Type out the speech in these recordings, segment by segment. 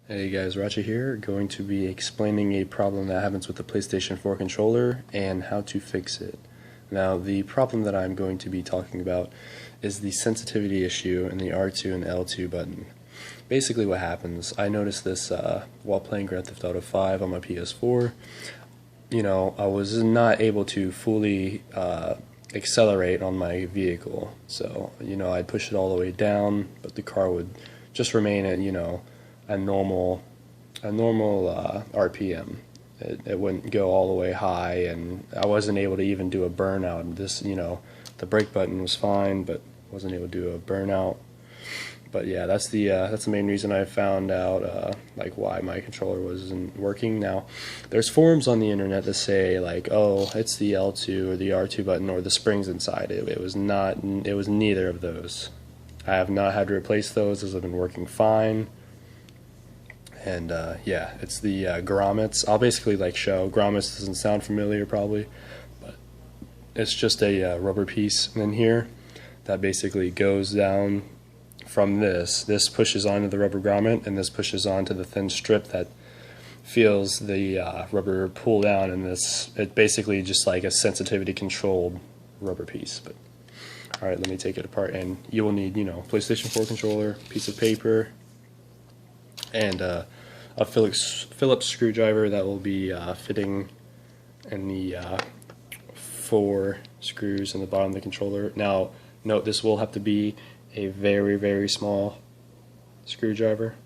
Hey guys, Racha here, going to be explaining a problem that happens with the PlayStation 4 controller and how to fix it. Now, the problem that I'm going to be talking about is the sensitivity issue in the R2 and L2 button. Basically what happens, I noticed this while playing Grand Theft Auto 5 on my PS4. I was not able to fully accelerate on my vehicle. So, I'd push it all the way down, but the car would just remain at, a normal RPM. It wouldn't go all the way high, and I wasn't able to even do a burnout. The brake button was fine, but wasn't able to do a burnout. But yeah, that's the main reason I found out like why my controller wasn't working. Now, there's forums on the internet that say like, oh, it's the L2 or the R2 button or the springs inside it. It was not. It was neither of those. I have not had to replace those as I've been working fine. And yeah, it's the grommets. I'll basically show. Grommets doesn't sound familiar probably, but it's just a rubber piece in here that basically goes down from this. This pushes onto the rubber grommet, and this pushes onto the thin strip that feels the rubber pull down. And it's basically just like a sensitivity controlled rubber piece. But all right, let me take it apart, and you will need PlayStation 4 controller, piece of paper, and a Phillips screwdriver that will be fitting in the 4 screws in the bottom of the controller. Now, note this will have to be a very, very small screwdriver.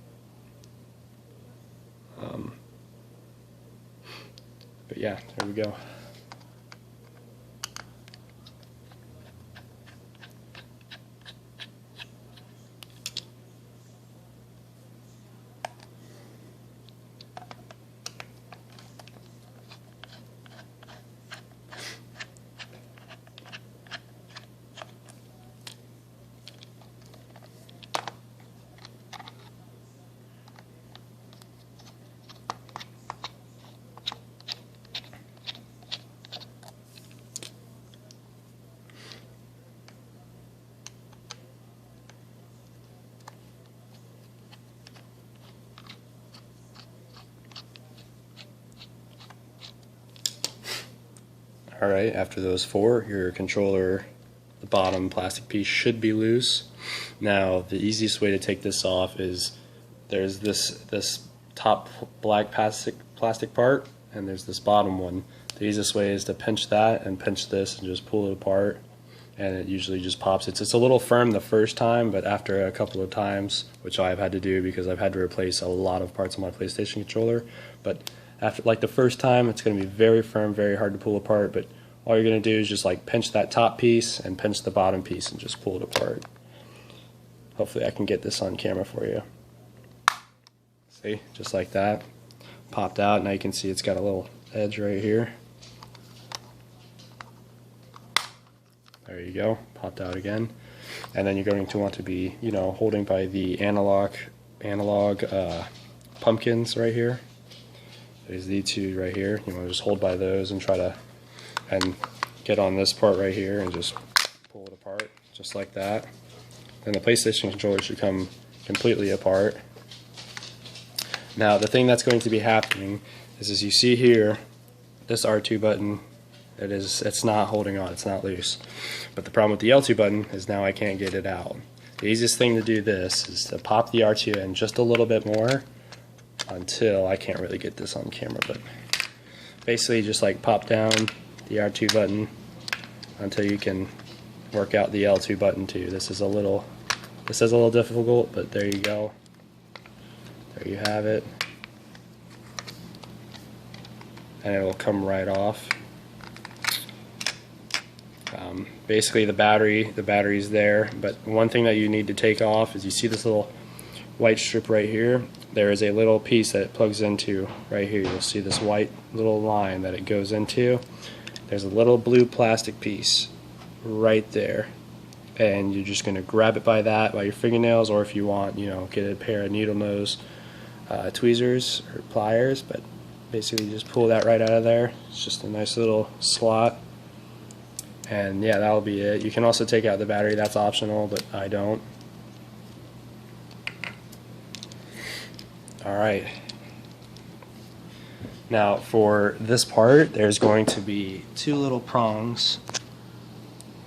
But yeah, there we go. Alright, after those 4, your controller, the bottom plastic piece should be loose. Now, the easiest way to take this off is there's this top black plastic part, and there's this bottom one. The easiest way is to pinch that and pinch this and just pull it apart, and it usually just pops. It's a little firm the first time, but after a couple of times, which I've had to do because I've had to replace a lot of parts of my PlayStation controller, but after the first time, it's going to be very firm, very hard to pull apart, but all you're going to do is just pinch that top piece and pinch the bottom piece and just pull it apart. Hopefully I can get this on camera for you. See, just like that. Popped out. Now you can see it's got a little edge right here. There you go. Popped out again. And then you're going to want to be, holding by the analog pumpkins right here. There's these 2 right here. You want to just hold by those and try to get on this part right here and just pull it apart just like that. Then the PlayStation controller should come completely apart. Now, the thing that's going to be happening is, as you see here, this R2 button, it's not holding on, it's not loose. But the problem with the L2 button is now I can't get it out. The easiest thing to do this is to pop the R2 in just a little bit more until, I can't really get this on camera, but basically just pop down the R2 button until you can work out the L2 button too. This is a little difficult, but there you go. There you have it. And it will come right off. Basically the battery's there, but one thing that you need to take off is, you see this little white strip right here? There is a little piece that it plugs into right here. You'll see this white little line that it goes into. There's a little blue plastic piece right there, and you're just going to grab it by your fingernails, or if you want, get a pair of needle nose tweezers or pliers, but basically just pull that right out of there. It's just a nice little slot, and yeah, that'll be it. You can also take out the battery, that's optional, but I don't. Alright. Now for this part, there's going to be two little prongs.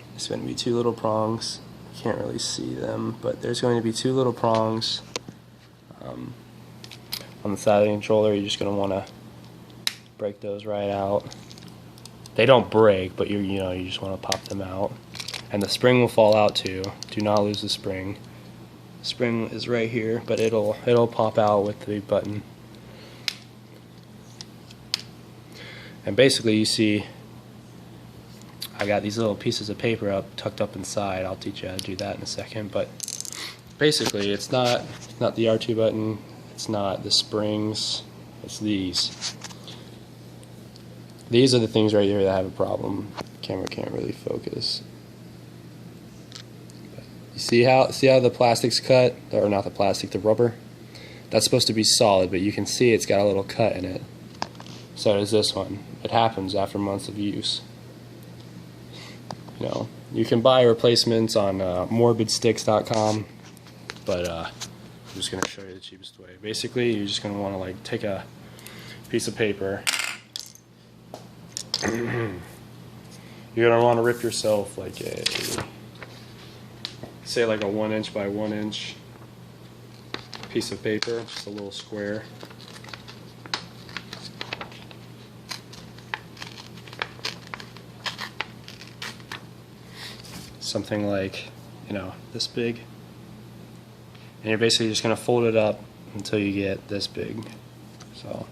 There's going to be two little prongs. You can't really see them, but there's going to be two little prongs on the side of the controller. You're just going to want to break those right out. They don't break, but you just want to pop them out. And the spring will fall out too. Do not lose the spring. The spring is right here, but it'll pop out with the button. And basically, you see, I got these little pieces of paper tucked up inside. I'll teach you how to do that in a second. But basically, it's not the R2 button. It's not the springs. It's these. These are the things right here that have a problem. The camera can't really focus. But you see how the plastic's cut, or not the plastic, the rubber? That's supposed to be solid, but you can see it's got a little cut in it. So does this one. It happens after months of use. You can buy replacements on morbidsticks.com, but I'm just going to show you the cheapest way. Basically, you're just going to want to take a piece of paper. You're going to want to rip yourself say like a 1 inch by 1 inch piece of paper, just a little square. Something like, this big. And you're basically just going to fold it up until you get this big. So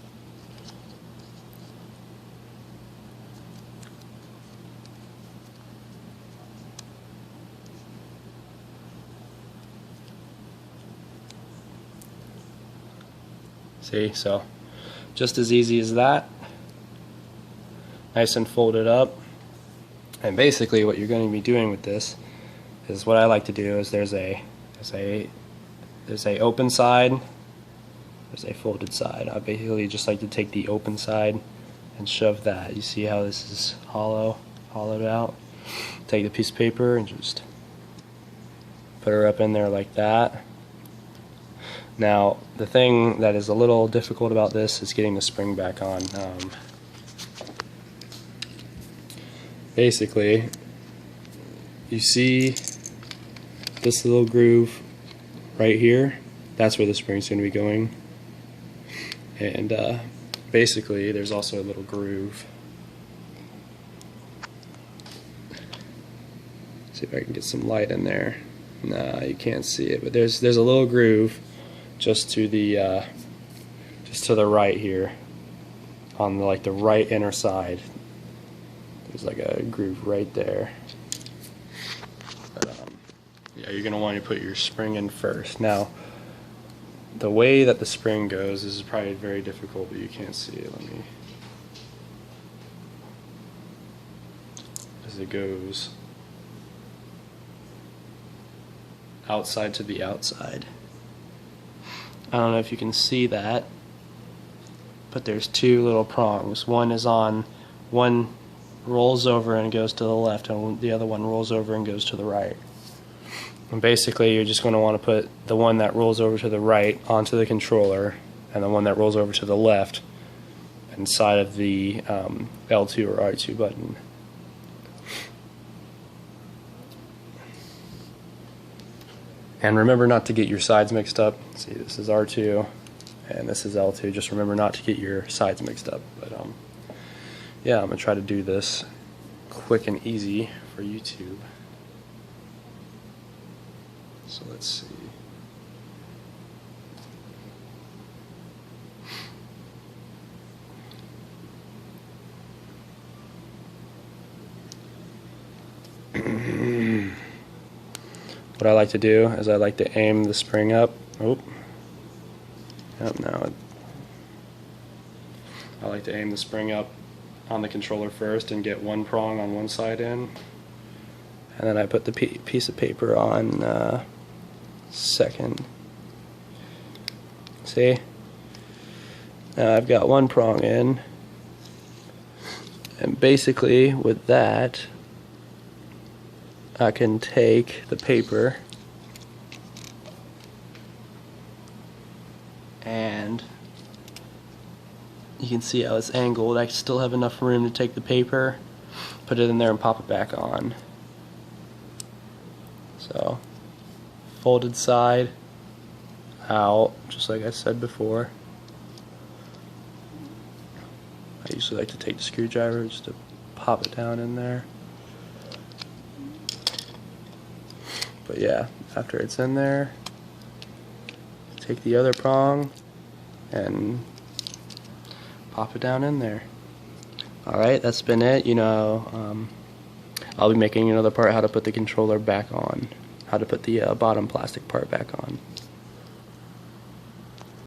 see, so just as easy as that. Nice and folded up. And basically what you're going to be doing with this is, what I like to do is there's a open side, there's a folded side. I basically just like to take the open side and shove that. You see how this is hollowed out? Take the piece of paper and just put her up in there like that. Now the thing that is a little difficult about this is getting the spring back on. Basically, you see this little groove right here, that's where the spring's going to be going. And basically there's also a little groove. See if I can get some light in there. Nah, you can't see it, but there's a little groove just to the right here, on the right inner side. There's like a groove right there. But, yeah, you're going to want to put your spring in first. Now, the way that the spring goes, this is probably very difficult, but you can't see it. As it goes outside to the outside. I don't know if you can see that, but there's two little prongs. One rolls over and goes to the left, and the other one rolls over and goes to the right. And basically you're just going to want to put the one that rolls over to the right onto the controller, and the one that rolls over to the left inside of the L2 or R2 button. And remember not to get your sides mixed up. See, this is R2 and this is L2. Just remember not to get your sides mixed up. But yeah, I'm going to try to do this quick and easy for YouTube. So let's see. What I like to do is I like to aim the spring up. Oh, yep, now I like to aim the spring up on the controller first and get one prong on one side in, and then I put the piece of paper on second. See? Now I've got one prong in, and basically with that I can take the paper and and you can see how it's angled. I still have enough room to take the paper, put it in there, and pop it back on. So, folded side out, just like I said before. I usually like to take the screwdriver just to pop it down in there. But yeah, after it's in there, take the other prong and pop it down in there. Alright, that's been it. You know, I'll be making another part how to put the controller back on, how to put the bottom plastic part back on.